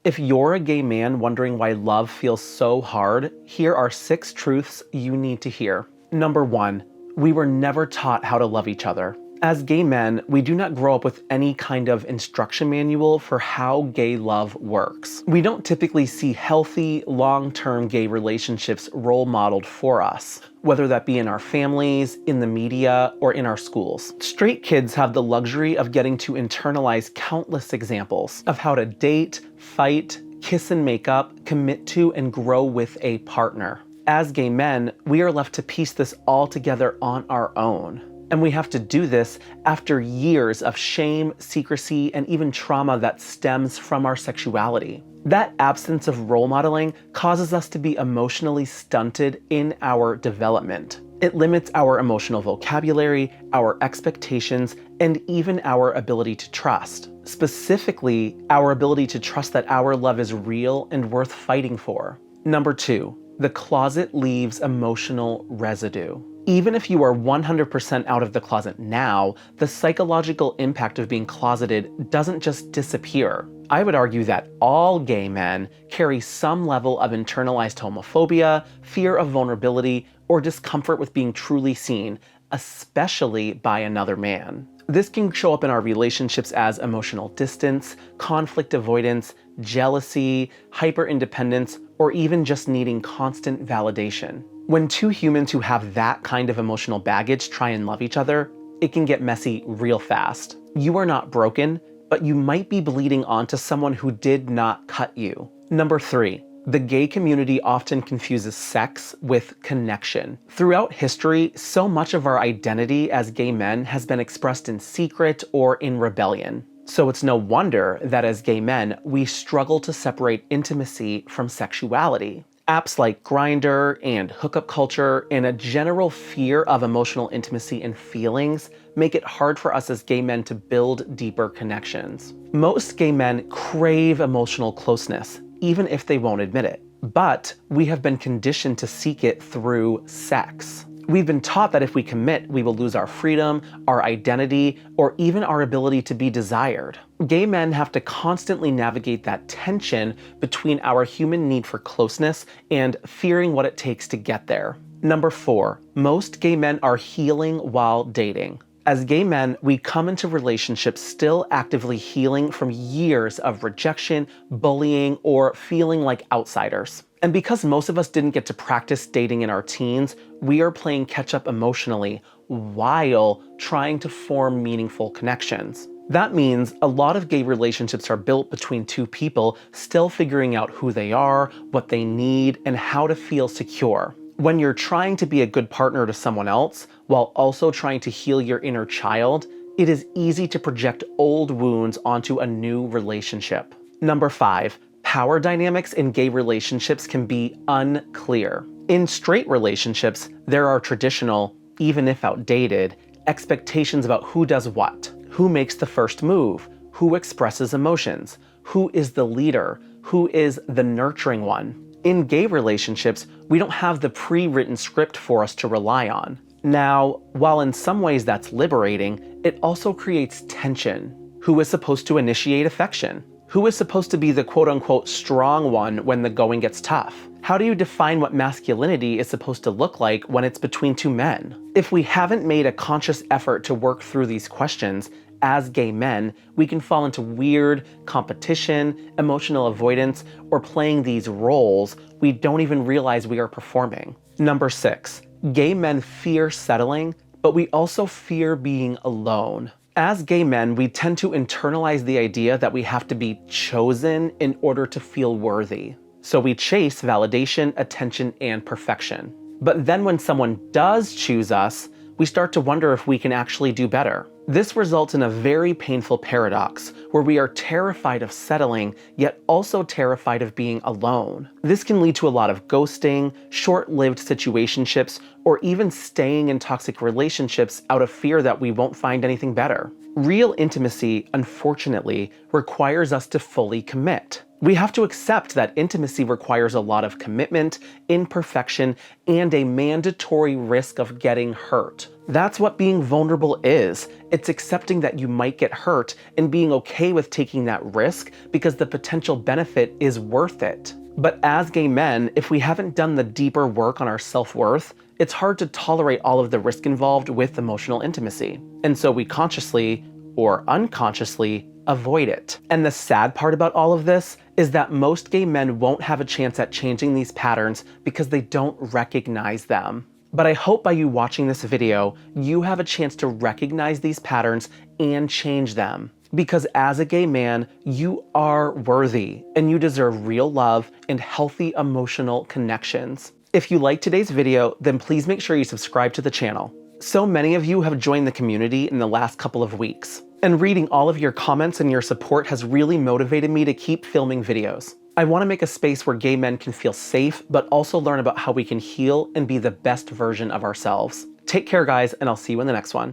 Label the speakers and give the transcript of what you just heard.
Speaker 1: If you're a gay man wondering why love feels so hard, here are 6 truths you need to hear. Number 1, we were never taught how to love each other. As gay men, we do not grow up with any kind of instruction manual for how gay love works. We don't typically see healthy, long-term gay relationships role modeled for us, whether that be in our families, in the media, or in our schools. Straight kids have the luxury of getting to internalize countless examples of how to date, fight, kiss and make up, commit to, and grow with a partner. As gay men, we are left to piece this all together on our own. And we have to do this after years of shame, secrecy, and even trauma that stems from our sexuality. That absence of role modeling causes us to be emotionally stunted in our development. It limits our emotional vocabulary, our expectations, and even our ability to trust. Specifically, our ability to trust that our love is real and worth fighting for. Number 2, the closet leaves emotional residue. Even if you are 100% out of the closet now, the psychological impact of being closeted doesn't just disappear. I would argue that all gay men carry some level of internalized homophobia, fear of vulnerability, or discomfort with being truly seen, especially by another man. This can show up in our relationships as emotional distance, conflict avoidance, jealousy, hyper-independence, or even just needing constant validation. When 2 humans who have that kind of emotional baggage try and love each other, it can get messy real fast. You are not broken, but you might be bleeding onto someone who did not cut you. Number 3, the gay community often confuses sex with connection. Throughout history, so much of our identity as gay men has been expressed in secret or in rebellion. So it's no wonder that as gay men, we struggle to separate intimacy from sexuality. Apps like Grindr and hookup culture and a general fear of emotional intimacy and feelings make it hard for us as gay men to build deeper connections. Most gay men crave emotional closeness, even if they won't admit it. But we have been conditioned to seek it through sex. We've been taught that if we commit, we will lose our freedom, our identity, or even our ability to be desired. Gay men have to constantly navigate that tension between our human need for closeness and fearing what it takes to get there. Number 4, most gay men are healing while dating. As gay men, we come into relationships still actively healing from years of rejection, bullying, or feeling like outsiders. And because most of us didn't get to practice dating in our teens, we are playing catch up emotionally while trying to form meaningful connections. That means a lot of gay relationships are built between 2 people still figuring out who they are, what they need, and how to feel secure. When you're trying to be a good partner to someone else, while also trying to heal your inner child, it is easy to project old wounds onto a new relationship. Number 5, power dynamics in gay relationships can be unclear. In straight relationships, there are traditional, even if outdated, expectations about who does what, who makes the first move, who expresses emotions, who is the leader, who is the nurturing one. In gay relationships, we don't have the pre-written script for us to rely on. Now, while in some ways that's liberating, it also creates tension. Who is supposed to initiate affection? Who is supposed to be the quote-unquote strong one when the going gets tough? How do you define what masculinity is supposed to look like when it's between 2 men? If we haven't made a conscious effort to work through these questions, as gay men, we can fall into weird competition, emotional avoidance, or playing these roles we don't even realize we are performing. Number 6, gay men fear settling, but we also fear being alone. As gay men, we tend to internalize the idea that we have to be chosen in order to feel worthy. So we chase validation, attention, and perfection. But then when someone does choose us, we start to wonder if we can actually do better. This results in a very painful paradox where we are terrified of settling, yet also terrified of being alone. This can lead to a lot of ghosting, short-lived situationships, or even staying in toxic relationships out of fear that we won't find anything better. Real intimacy, unfortunately, requires us to fully commit. We have to accept that intimacy requires a lot of commitment, imperfection, and a mandatory risk of getting hurt. That's what being vulnerable is. It's accepting that you might get hurt and being okay with taking that risk because the potential benefit is worth it. But as gay men, if we haven't done the deeper work on our self-worth, it's hard to tolerate all of the risk involved with emotional intimacy. And so we consciously, or unconsciously, avoid it. And the sad part about all of this is that most gay men won't have a chance at changing these patterns because they don't recognize them. But I hope by you watching this video, you have a chance to recognize these patterns and change them. Because as a gay man, you are worthy and you deserve real love and healthy emotional connections. If you liked today's video, then please make sure you subscribe to the channel. So many of you have joined the community in the last couple of weeks, and reading all of your comments and your support has really motivated me to keep filming videos. I want to make a space where gay men can feel safe, but also learn about how we can heal and be the best version of ourselves. Take care, guys, and I'll see you in the next one.